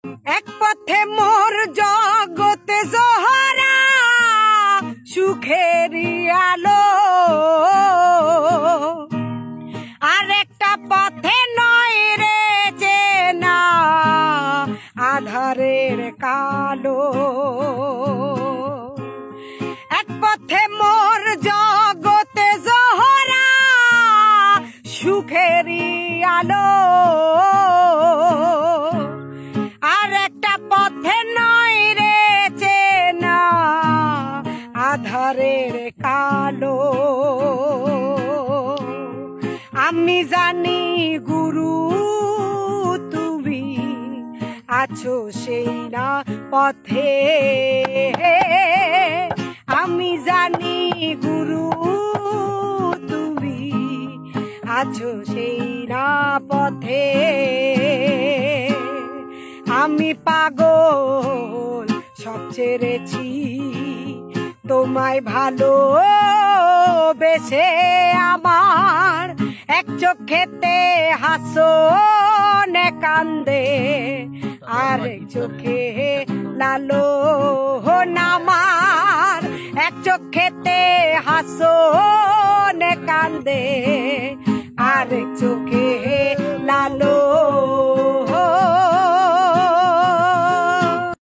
এক পথে মোর জগতে জোহরা সুখেরই আলো, আর একটা পথে নয় রে চেনা আধারের কালো। এক পথে মোর জগতে জোহরা সুখেরই আলো, আর একটা পথে নয় রে চেনা আধারের কালো। আমি জানি গুরু তুমি আছো সেই না পথে, আমি জানি গুরু তুমি আছো সেই না পথে। আমি পাগল সব ছেড়েছি তোমায় ভালোবেসে, আমার এক চোখেতে হাসনে কান্দে আর এক চোখে লালন। আমার এক চোখেতে হাসনে কান্দে আর এক চোখে